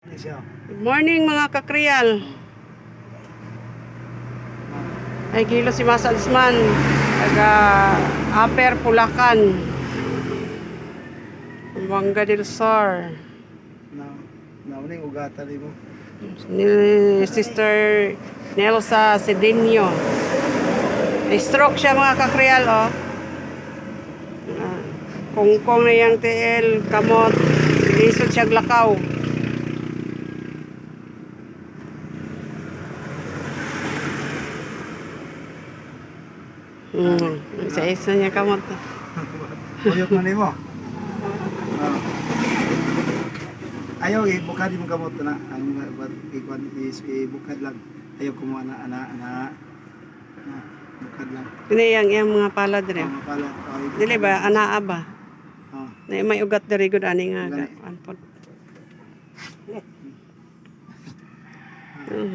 Good morning mga kakriyal. Ay kilo si Mas Alisman taga Upper Pulacan, Manga del Sur. Na uling ugatan mo. Ni Sister Nelsa Cedinho. Stroke siya mga kakriyal, oh. Kungkong na yung TL, kamot, isot siya glakaw. Isa-isa niya kamot. Uyok man mo. Ayaw ibukad mo kamot na ang ikwan is ibukad lang. Ayaw kumuha na bukad lang. Pinayang iyang mga palad rin. Mga pala. Dili ba anaa ba? Oh. Na may ugat diri gud ani nga anpod.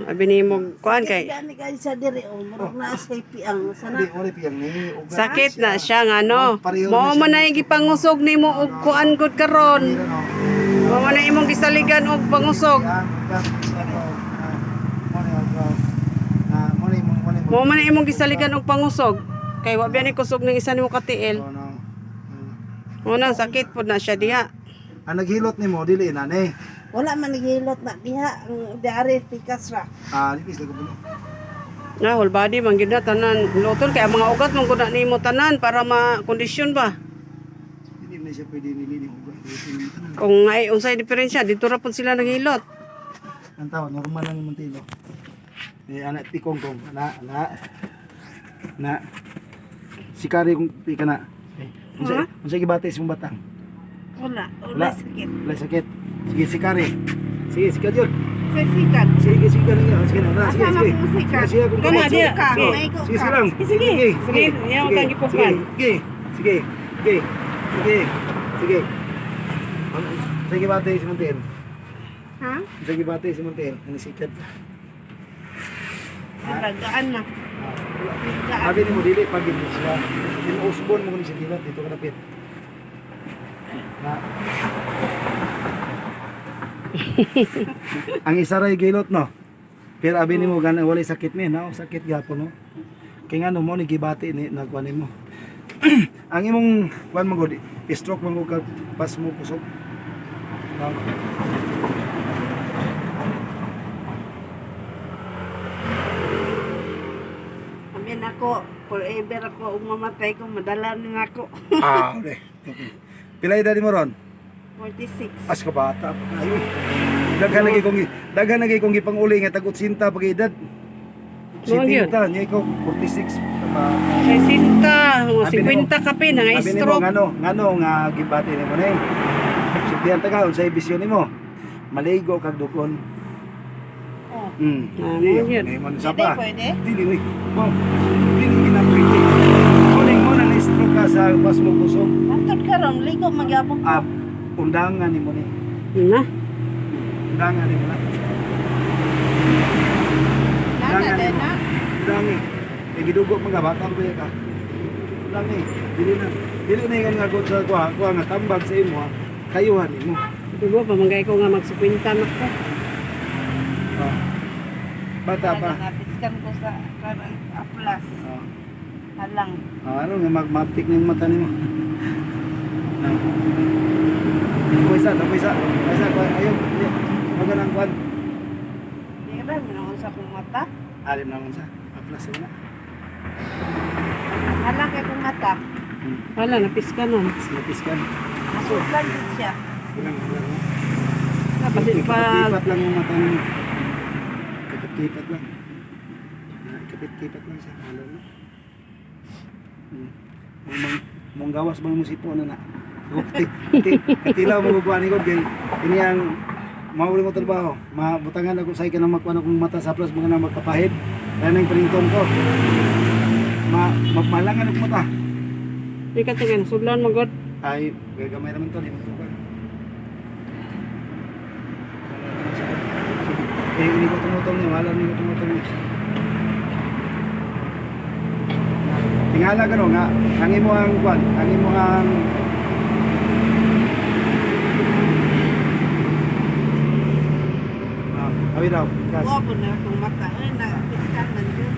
Abi ni mo kuan kay Gani kay sa diri murag na sa piang sana. Hindi piyang ni ugat. sakit na siya nga no. Pareho Mo na man na yung gipangusog nimo og kuan gud karon. Mo man na imong gisaligan og pangusog. Mo man na imong gisaligan og pangusog. Kay wa biya ni kusog ng isa nimo katiil. Mo nang sakit pod na siya diha. Ang naghilot nimo dili na ni. Wala man nagihilot na diha ang diari pikas ra. Lipis lang ko. Na whole body man gid na tanan lutol kay ang mga ugat man gud na nimo tanan para ma-kondisyon ba. Hindi na siya pwede nilini ugat. Kung ay unsay diferensya dito ra pud sila naghilot. Ang tawag normal lang yung tilo. Anak tikong kong na sikari kong pika na. Unsay gibati sa mong batang? Wala sakit. Wala sakit. Sige sikari. Sige sikat yun. Sa sikat. Sige niya. Sige na. Sige. Asa Sige. mo sikat? Sige kung Kana kamot. dia. Sige lang. Sige. Sige. Yaw kang gipukan. Sige. Sige. Sige. Sige. Sige. Sige gibati sa muntin. Ha? Sige gibati sa muntin. Ang sikat. Gaan na. Sabi ni mo dili pag hindi siya. Yung usbon mo ni siya dilat dito ka napit. Na. Ang isa ray gilot no. Pero abi nimo gan wala sakit ni na sakit gyapon no. Kay ngano mo ni gibati ni nagkuan nimo. Ang imong kuan mo gud stroke mo ka pas mo kusog. Amin ako forever ako ug mamatay ko madala na ako. Okay. Pila edad mo ron? 46. As ka bata pa kayo. Daghan lagi kong gipanguli nga tag 80 pag edad. Mga yun. 70 niya ko 46 pa. Ay sinta, 50 ka pin nga Sabi nimo stroke. ngano nga gibati nimo ni. Sugdihan ta ka unsay bisyon nimo. Maligo kag dukon. Oh. Mga yun. May man sa Hindi pa. pwede? Dili wi. Mo. Dili ginapwede. Kuning mo na stroke ka sa pas mo kusog. Antod karon ligo magyapon ko. Undangan nimo ni. Na. Undangan nimo na. Nana din na. Undangan. Gidugo mga bata ko ka. Undangan. Dili na yung nga god sa kuha nga tambag sa imo. Kayuhan nimo. Dugo pamangay ko nga mag-50 na ko. Bata pa. Napiskan ko sa karang aplas. Halang. Ano nga magmaptik na yung mata nimo. Pwesa. Ayaw. Maganang kuan. Di ra minahon sa kong mata. Alim naman sa. Aplas na. Halang kay kong mata. Wala napiska nun. Sinapiskan. Masuklan din siya. Ilang. Kasi pa Kipat lang yung mata nimo. Kipat lang. Kipat lang siya. Halo na. Mong gawas bang musipo na. Katilaw mo gubuan ko kay ini ang mauli mo trabaho. Mabutangan ako sa ikan makuan akong mata sa plus mga na magkapahid. Kaya nang printon ko. Malangan ang mata. di ka tingin sudlan mo god. Ay, gagamay naman to. Ini ko tumutong niya. Wala ni ko tumutong niya. Tingala ka no nga. Ang imo ang kwan. Ang imo ang Awi daw. Kas. Wa po na akong mata. Ay, na-iskan man yun.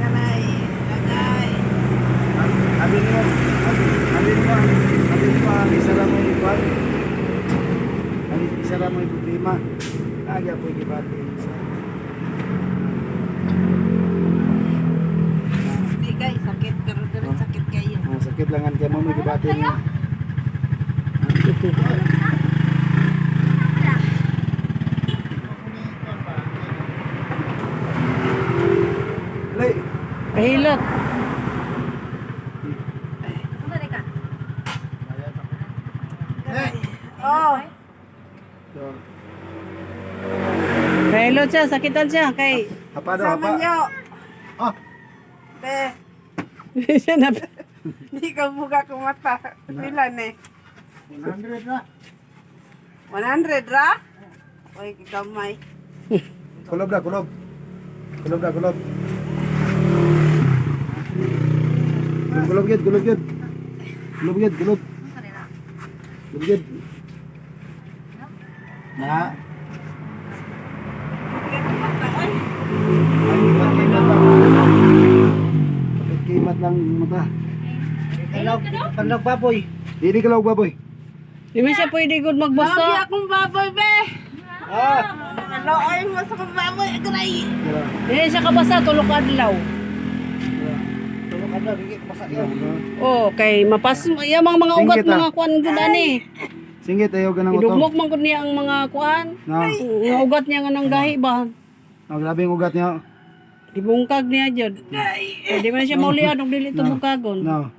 Galay, galay. Abi niyo. Isa lang mo yung kwan. Isa lang mo yung problema. Agya po yung gibati. Di guys, sakit. Pero dali sakit kayo. Sakit langan kaya mo may gibati niyo. Lay. Kahilot. Oh, Kahilot siya, sakitan siya. Kay, Apa daw sama apa? niyo. Ah, Be, siya na. di ka buka ko mata. Pilan eh. 100 na. 100 ra? Oy, gamay. Kulob na, kulob. Kulob na, kulob. Kulob gid, kulob gid. Kulob gid, kulob. Kulob gid. Na. Kimat lang mata. Kalog baboy. Dili kalog baboy. Di man siya pwede good Lagi magbusto. akong baboy, be. Ah. Looy mo sa kong baboy. Agray. Di siya kabasa, tulog adlaw. Tulog ka dili pasak yan. Oh, kay mapas yung mga ugat Singkit, mga kuan gud ani. Singgit ayo ganang utong. Idugmok man gud niya ang mga kuan. Na. Mga ugat niya nga nang gahi ba. Ang labing ugat niya. Dibungkag niya jud. Di man siya maulian og dili tumukagon. No.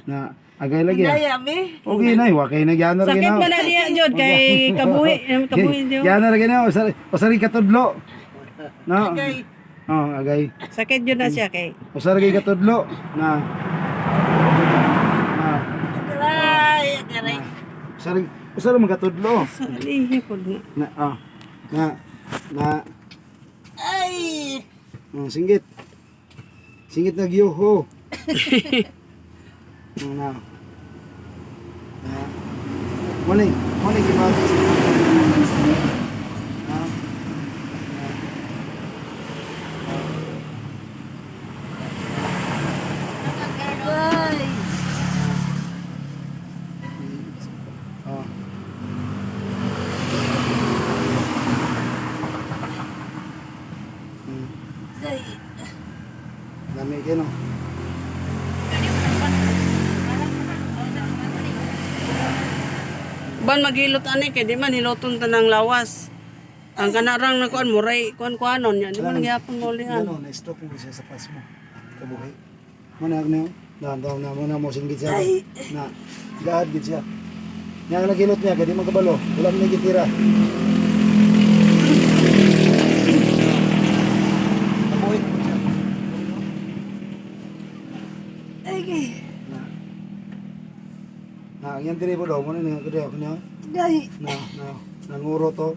Na agay lagi. Daya, be. Okay na, wakay na gyana ra Sakit gina. man na niya jud kay kabuhi, kabuhi jud. Gyana ra gina, usari katudlo. No. Agay. Oh, agay. Sakit jud na siya kay. Usari katudlo na. Na. Agray, agray. Usari magkatudlo. Sali pud nga. Na na Ay. singgit. Singgit na gyuho. Na. Morning gibati. Agray. Oh. Agray. Dami kino. Ban maghilot ani kay di man hiloton tanang lawas. Ang kanarang na kuan muray kuan-kuanon yan. Di man gyapon mo lian. Ano, na-stroke mo siya sa pas mo. Kabuhi. Manag niyo. Dahan-dahan na muna mo singgit siya. Na, gahad gid siya. Nga nagilot niya, kaya di magkabalo. Wala mo nagitira. Kabuhi mo siya. Agay. Na, ang yan diri po daw. Muna niya, kaya ako niya. Agay. Nanguro to.